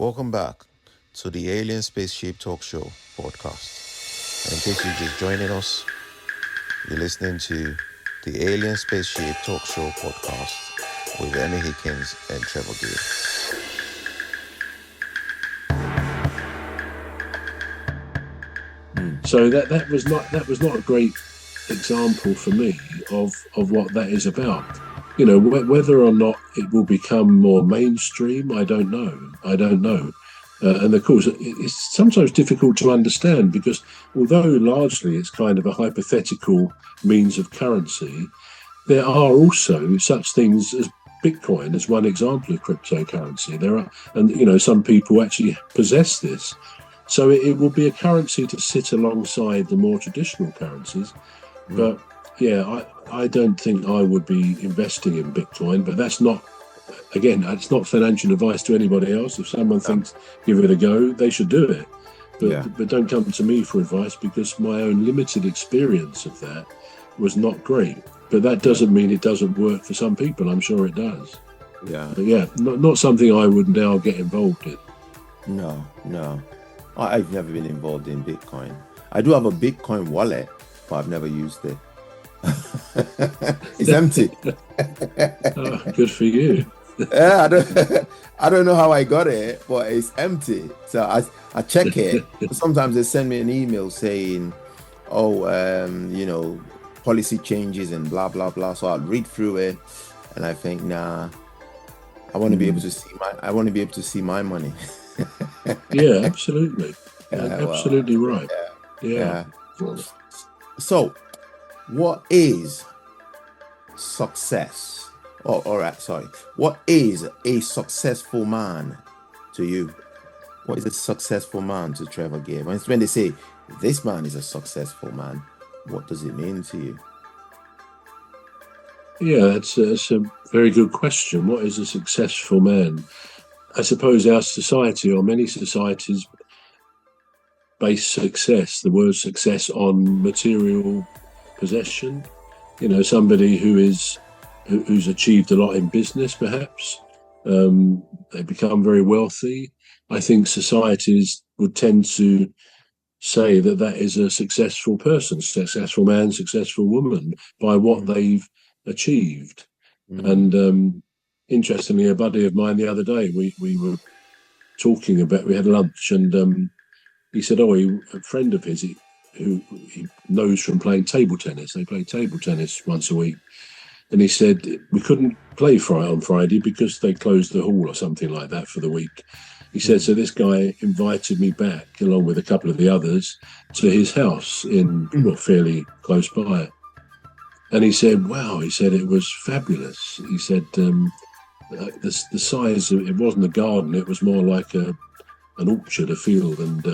Welcome back to the Alien Spaceship Talk Show podcast. And in case you're just joining us, you're listening to the Alien Spaceship Talk Show podcast with Emmy, Hikins, and Trevor Gear. So that was not a great example for me of what that is about. You know, whether or not it will become more mainstream, I don't know. And of course, it's sometimes difficult to understand because although largely it's kind of a hypothetical means of currency, there are also such things as Bitcoin as one example of cryptocurrency. There are, and you know, some people actually possess this. So it will be a currency to sit alongside the more traditional currencies. But yeah, I don't think I would be investing in Bitcoin, but that's not, again, it's not financial advice to anybody else. If someone thinks give it a go, they should do it. But don't come to me for advice because my own limited experience of that was not great. But that doesn't mean it doesn't work for some people. I'm sure it does. Yeah. But yeah, not something I would now get involved in. No. I've never been involved in Bitcoin. I do have a Bitcoin wallet, but I've never used it. It's empty. Oh, good for you. Yeah, I don't know how I got it, but it's empty. So I check it. Sometimes they send me an email saying, policy changes and blah blah blah. So I'll read through it, and I think, nah, I want to be able to see my money. Yeah, absolutely. Absolutely right. Yeah. So, what is success? What is a successful man to you? What is a successful man to Trevor Gear? When they say this man is a successful man, what does it mean to you? Yeah, it's a very good question. What is a successful man? I suppose our society, or many societies, base success, the word success, on material possession. You know, somebody who's achieved a lot in business, perhaps. They become very wealthy. I think societies would tend to say that is a successful person, successful man, successful woman, by what they've achieved. And interestingly, a buddy of mine the other day, we were talking about, we had lunch, and he said, a friend of his who he knows from playing table tennis. They play table tennis once a week. And he said, we couldn't play on Friday because they closed the hall or something like that for the week. He said, so this guy invited me back, along with a couple of the others, to his house in fairly close by. And he said, wow, he said, it was fabulous. He said, the size of it wasn't a garden, it was more like an orchard, a field, and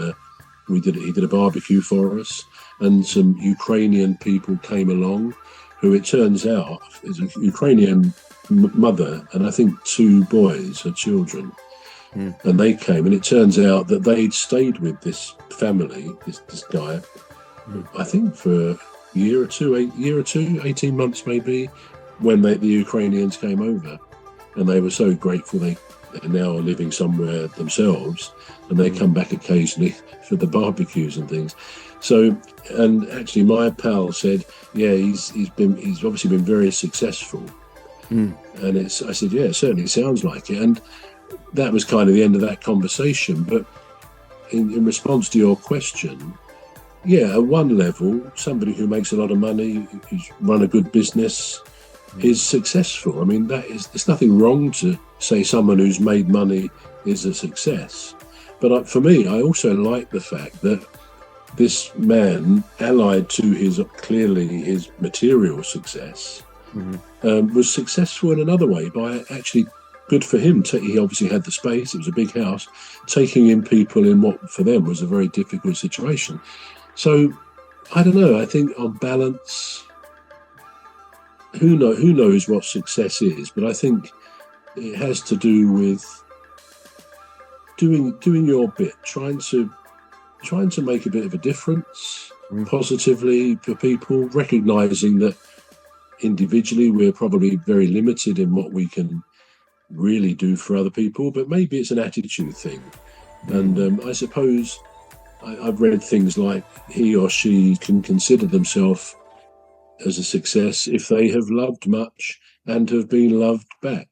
he did a barbecue for us, and some Ukrainian people came along who, it turns out, is a Ukrainian mother and I think two boys, her children. And they came, and it turns out that they'd stayed with this family, this guy, I think for a year or two, 18 months maybe, when the Ukrainians came over. And they were so grateful they now are living somewhere themselves, and they come back occasionally for the barbecues and things. So, and actually my pal said, yeah, he's obviously been very successful. And I said, yeah, it certainly sounds like it. And that was kind of the end of that conversation. But in response to your question, yeah, at one level, somebody who makes a lot of money, who's run a good business, is successful. I mean, there's nothing wrong to say someone who's made money is a success. But for me, I also like the fact that this man, allied to his material success, was successful in another way by actually, good for him. He obviously had the space, it was a big house, taking in people in what for them was a very difficult situation. So, I don't know, I think on balance, who knows what success is, but I think it has to do with doing your bit, trying to make a bit of a difference positively for people, recognizing that individually we're probably very limited in what we can really do for other people, but maybe it's an attitude thing. And I suppose I've read things like he or she can consider themselves as a success if they have loved much and have been loved back.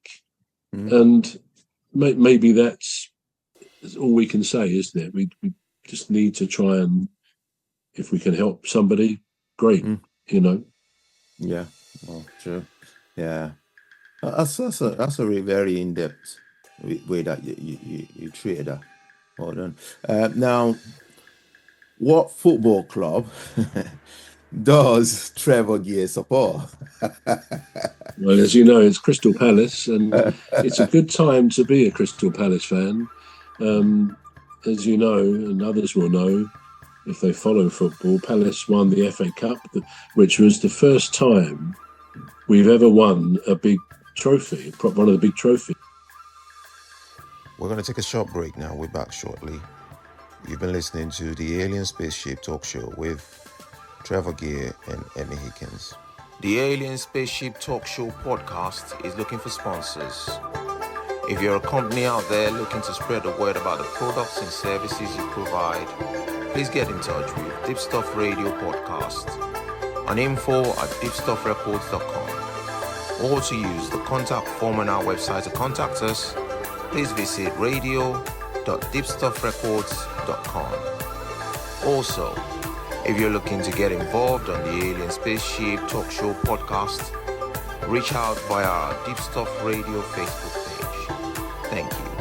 And maybe that's all we can say, isn't it? We just need to try and, if we can help somebody, great, you know. Yeah, oh, true. Yeah, that's a very in-depth way that you treated that. Hold on. Now, what football club does Trevor Gear support? Well, as you know, it's Crystal Palace, and it's a good time to be a Crystal Palace fan. As you know, and others will know, if they follow football, Palace won the FA Cup, which was the first time we've ever won a big trophy, one of the big trophies. We're going to take a short break now. We're back shortly. You've been listening to the Alien Spaceship Talk Show with Trevor Gear and Emmy Hikins. The Alien Spaceship Talk Show podcast is looking for sponsors. If you're a company out there looking to spread the word about the products and services you provide, please get in touch with Deepstuff Radio Podcast on info@deepstuffrecords.com, or to use the contact form on our website to contact us, please visit radio.deepstuffrecords.com. Also, if you're looking to get involved on the Alien Spaceship Talk Show podcast, reach out via our Deepstuff Radio Facebook page. Thank you.